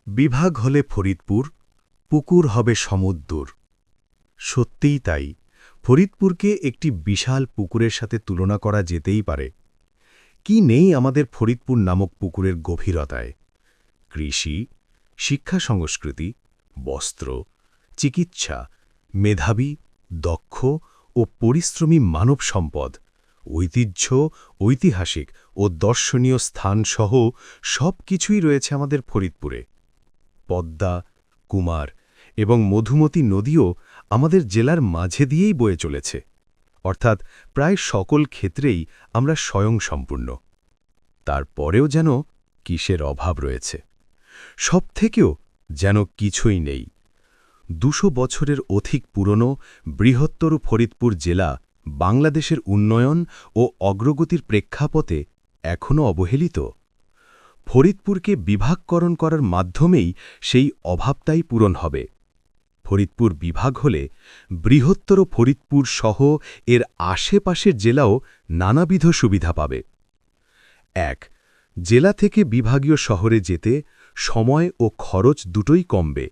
বিভাগ হলে ফরিদপুর, পুকুর হবে সমুদ্র। সত্যিই তাই, ফরিদপুরকে একটি বিশাল পুকুরের সাথে তুলনা করা যেতেই পারে। কি নেই আমাদের ফরিদপুর নামক পুকুরের গভীরতায়? কৃষি, শিক্ষা সংস্কৃতি, বস্ত্র, চিকিৎসা, মেধাবী, দক্ষ ও পরিশ্রমী মানব সম্পদ, ঐতিহ্য, ঐতিহাসিক ও দর্শনীয় স্থানসহ সব কিছুই রয়েছে আমাদের ফরিদপুরে। পদ্মা, কুমার এবং মধুমতি নদীও আমাদের জেলার মাঝে দিয়েই বয়ে চলেছে, অর্থাৎ প্রায় সকল ক্ষেত্রেই আমরা স্বয়ংসম্পূর্ণ। তারপরেও যেন কিসের অভাব রয়েছে, সবথেকেও যেন কিছুই নেই। ২০০ বছরের অধিক পুরনো বৃহত্তর ফরিদপুর জেলা বাংলাদেশের উন্নয়ন ও অগ্রগতির প্রেক্ষাপটে এখনও অবহেলিত। ফরিদপুরকে বিভাগকরণ করার মাধ্যমেই সেই অভাবটাই পূরণ হবে। ফরিদপুর বিভাগ হলে বৃহত্তর ফরিদপুর সহ এর আশেপাশের জেলাও নানাবিধ সুবিধা পাবে। ১. জেলা থেকে বিভাগীয় শহরে যেতে সময় ও খরচ দুটোই কমবে।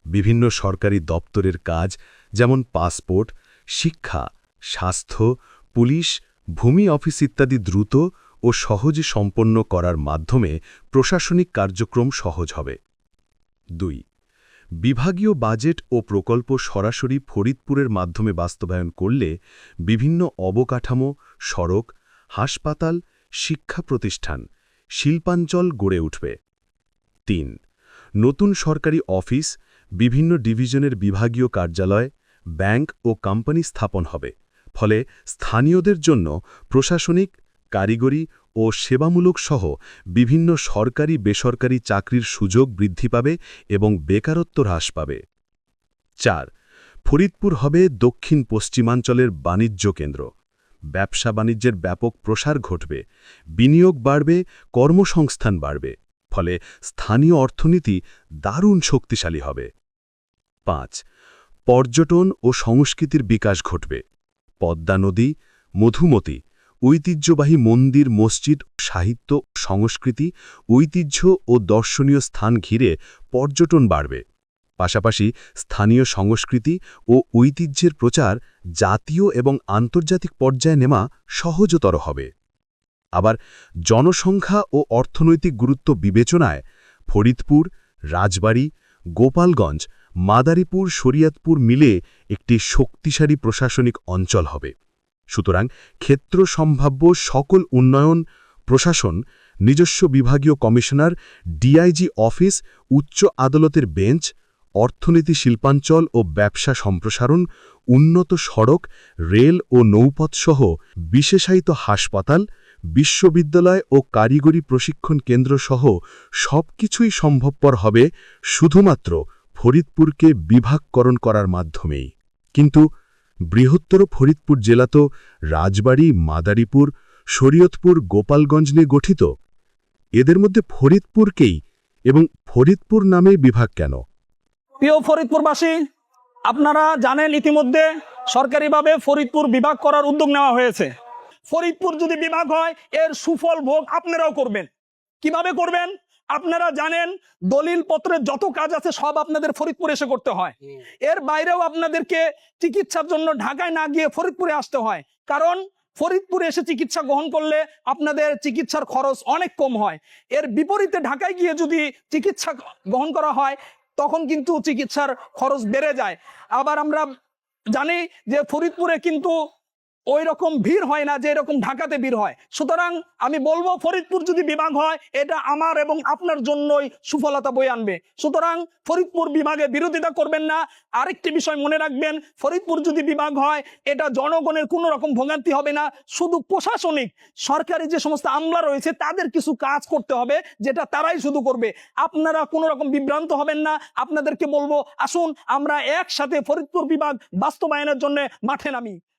বিভিন্ন সরকারি দপ্তরের কাজ যেমন পাসপোর্ট, শিক্ষা, স্বাস্থ্য, পুলিশ, ভূমি অফিস ইত্যাদি দ্রুত ও সহজে সম্পন্ন করার মাধ্যমে প্রশাসনিক কার্যক্রম সহজ হবে। ২. বিভাগীয় বাজেট ও প্রকল্প সরাসরি ফরিদপুরের মাধ্যমে বাস্তবায়ন করলে বিভিন্ন অবকাঠামো, সড়ক, হাসপাতাল, শিক্ষা প্রতিষ্ঠান, শিল্পাঞ্চল গড়ে উঠবে। ৩. নতুন সরকারি অফিস, বিভিন্ন ডিভিশনের বিভাগীয় কার্যালয়, ব্যাংক ও কোম্পানি স্থাপন হবে, ফলে স্থানীয়দের জন্য প্রশাসনিক, কারিগরি ও সেবামূলক সহ বিভিন্ন সরকারি বেসরকারি চাকরির সুযোগ বৃদ্ধি পাবে এবং বেকারত্ব হ্রাস পাবে। ৪. ফরিদপুর হবে দক্ষিণ পশ্চিমাঞ্চলের বাণিজ্য কেন্দ্র। ব্যবসা বাণিজ্যের ব্যাপক প্রসার ঘটবে, বিনিয়োগ বাড়বে, কর্মসংস্থান বাড়বে, ফলে স্থানীয় অর্থনীতি দারুণ শক্তিশালী হবে। ৫. পর্যটন ও সংস্কৃতির বিকাশ ঘটবে। পদ্মা নদী, মধুমতি, ঐতিহ্যবাহী মন্দির, মসজিদ, সাহিত্য, সংস্কৃতি, ঐতিহ্য ও দর্শনীয় স্থান ঘিরে পর্যটন বাড়বে। পাশাপাশি স্থানীয় সংস্কৃতি ও ঐতিহ্যের প্রচার জাতীয় এবং আন্তর্জাতিক পর্যায়ে নেওয়া সহজতর হবে। আবার জনসংখ্যা ও অর্থনৈতিক গুরুত্ব বিবেচনায় ফরিদপুর, রাজবাড়ী, গোপালগঞ্জ, মাদারীপুর, শরীয়তপুর মিলে একটি শক্তিশালী প্রশাসনিক অঞ্চল হবে। সুতরাং ক্ষেত্র সম্ভাব্য সকল উন্নয়ন, প্রশাসন, নিজস্ব বিভাগীয় কমিশনার, ডিআইজি অফিস, উচ্চ আদালতের বেঞ্চ, অর্থনীতি, শিল্পাঞ্চল ও ব্যবসা সম্প্রসারণ, উন্নত সড়ক, রেল ও নৌপথসহ বিশেষায়িত হাসপাতাল, বিশ্ববিদ্যালয় ও কারিগরি প্রশিক্ষণ কেন্দ্রসহ সবকিছুই সম্ভবপর হবে শুধুমাত্র ফরিদপুরকে বিভাগকরণ করার মাধ্যমেই। কিন্তু বৃহত্তর ফরিদপুর জেলা তো রাজবাড়ী, মাদারীপুর, শরীয়তপুর, গোপালগঞ্জ নিয়ে গঠিত। এদের মধ্যে ফরিদপুরকেই এবং ফরিদপুর নামেই বিভাগ কেন? প্রিয় ফরিদপুরবাসী, আপনারা জানেন ইতিমধ্যে সরকারিভাবে ফরিদপুর বিভাগ করার উদ্যোগ নেওয়া হয়েছে। ফরিদপুর যদি বিভাগ হয় এর সুফল ভোগ আপনারাও করবেন। কিভাবে করবেন? আপনারা জানেন দলিল পত্রের যত কাজ আছে সব আপনাদের ফরিদপুর এসে করতে হয়। এর বাইরেও আপনাদেরকে চিকিৎসার জন্য ঢাকায় না গিয়ে ফরিদপুরে আসতে হয়, কারণ ফরিদপুরে এসে চিকিৎসা গ্রহণ করলে আপনাদের চিকিৎসার খরচ অনেক কম হয়। এর বিপরীতে ঢাকায় গিয়ে যদি চিকিৎসা গ্রহণ করা হয় তখন কিন্তু চিকিৎসার খরচ বেড়ে যায়। আবার আমরা জানি যে ফরিদপুরে কিন্তু ওই রকম ভিড় হয় না যে এরকম ঢাকাতে ভিড় হয়। সুতরাং আমি বলবো ফরিদপুর যদি বিভাগ হয় এটা আমার এবং আপনার জন্যই সুফলতা বয়ে আনবে। সুতরাং ফরিদপুর বিভাগে বিরোধিতা করবেন না। আরেকটি বিষয় মনে রাখবেন, ফরিদপুর যদি বিভাগ হয় এটা জনগণের কোনো রকম ভোগান্তি হবে না, শুধু প্রশাসনিক সরকারি যে সমস্ত আমলা রয়েছে তাদের কিছু কাজ করতে হবে যেটা তারাই শুধু করবে। আপনারা কোনো রকম বিভ্রান্ত হবেন না। আপনাদেরকে বলবো আসুন আমরা একসাথে ফরিদপুর বিভাগ বাস্তবায়নের জন্য মাঠে নামি।